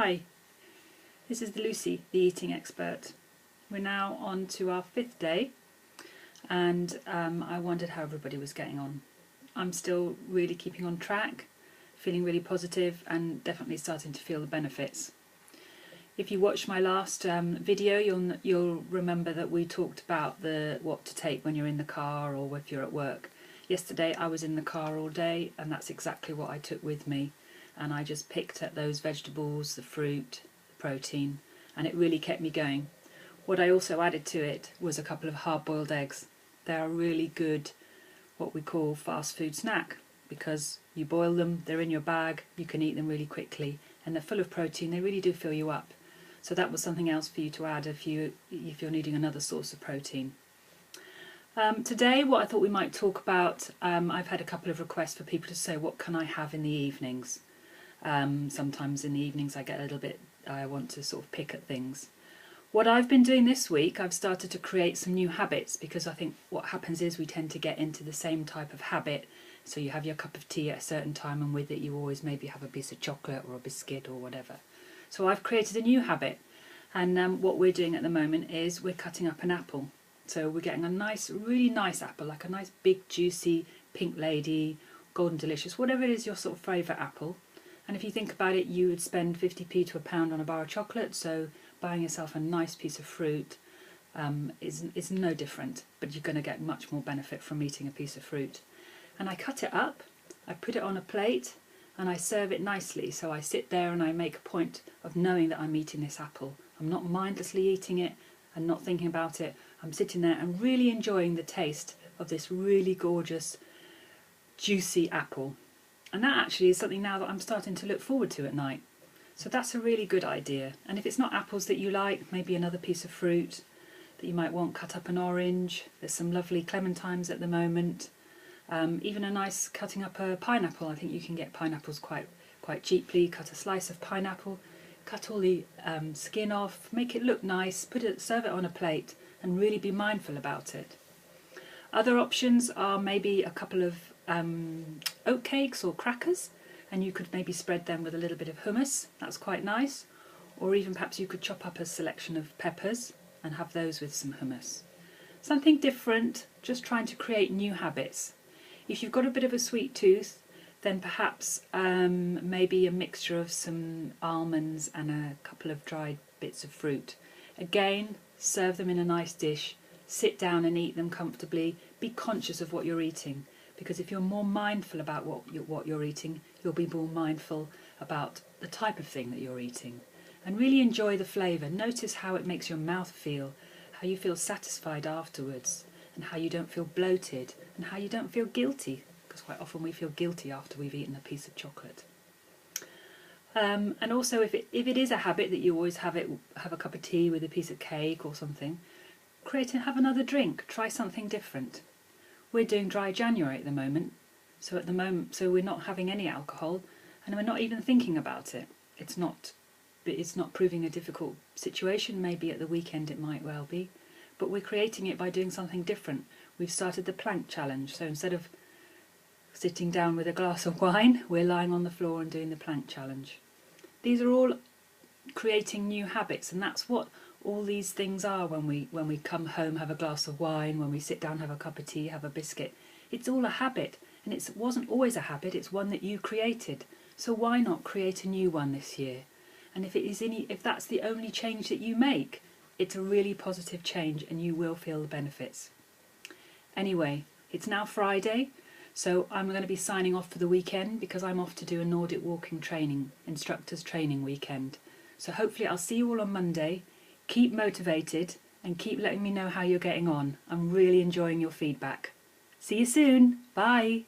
Hi, this is Lucy, the eating expert. We're now on to our 5th day and I wondered how everybody was getting on. I'm still really keeping on track, feeling really positive and definitely starting to feel the benefits. If you watched my last video, you'll remember that we talked about what to take when you're in the car or if you're at work. Yesterday I was in the car all day and that's exactly what I took with me. And I just picked at those vegetables, the fruit, the protein, and it really kept me going. What I also added to it was a couple of hard-boiled eggs. They are a really good, what we call fast food snack, because you boil them, they're in your bag, you can eat them really quickly, and they're full of protein, they really do fill you up. So that was something else for you to add if you're needing another source of protein. Today, what I thought we might talk about, I've had a couple of requests for people to say, what can I have in the evenings? Sometimes in the evenings I want to sort of pick at things. What I've been doing this week, I've started to create some new habits, because I think what happens is we tend to get into the same type of habit. So you have your cup of tea at a certain time and with it you always maybe have a piece of chocolate or a biscuit or whatever. So I've created a new habit, and what we're doing at the moment is we're cutting up an apple. So we're getting a nice, really nice apple, like a nice big juicy Pink Lady, Golden Delicious, whatever it is your sort of favourite apple. And if you think about it, you would spend 50p to £1 on a bar of chocolate, so buying yourself a nice piece of fruit is no different, but you're going to get much more benefit from eating a piece of fruit. And I cut it up, I put it on a plate, and I serve it nicely. So I sit there and I make a point of knowing that I'm eating this apple. I'm not mindlessly eating it and not thinking about it. I'm sitting there and really enjoying the taste of this really gorgeous, juicy apple. And that actually is something now that I'm starting to look forward to at night. So that's a really good idea. And if it's not apples that you like, maybe another piece of fruit that you might want, cut up an orange. There's some lovely clementines at the moment. Even a nice cutting up a pineapple. I think you can get pineapples quite cheaply. Cut a slice of pineapple, cut all the skin off, make it look nice, serve it on a plate and really be mindful about it. Other options are maybe a couple of oat cakes or crackers, and you could maybe spread them with a little bit of hummus. That's quite nice. Or even perhaps you could chop up a selection of peppers and have those with some hummus. Something different, just trying to create new habits. If you've got a bit of a sweet tooth, then perhaps maybe a mixture of some almonds and a couple of dried bits of fruit. Again, serve them in a nice dish, sit down and eat them comfortably, be conscious of what you're eating. Because if you're more mindful about what you're eating, you'll be more mindful about the type of thing that you're eating. And really enjoy the flavour. Notice how it makes your mouth feel, how you feel satisfied afterwards, and how you don't feel bloated, and how you don't feel guilty, because quite often we feel guilty after we've eaten a piece of chocolate. And also if it is a habit that you always have a cup of tea with a piece of cake or something, have another drink, try something different. We're doing dry January at the moment, so we're not having any alcohol, and we're not even thinking about it. It's not proving a difficult situation. Maybe at the weekend it might well be, but we're creating it by doing something different. We've started the plank challenge, so instead of sitting down with a glass of wine, we're lying on the floor and doing the plank challenge. These are all creating new habits, and that's what all these things are when we come home, have a glass of wine, when we sit down, have a cup of tea, have a biscuit. It's all a habit, and it wasn't always a habit, it's one that you created. So why not create a new one this year? And if that's the only change that you make, it's a really positive change and you will feel the benefits. Anyway, it's now Friday, so I'm going to be signing off for the weekend because I'm off to do a Nordic walking instructors training weekend. So hopefully I'll see you all on Monday. Keep motivated and keep letting me know how you're getting on. I'm really enjoying your feedback. See you soon. Bye.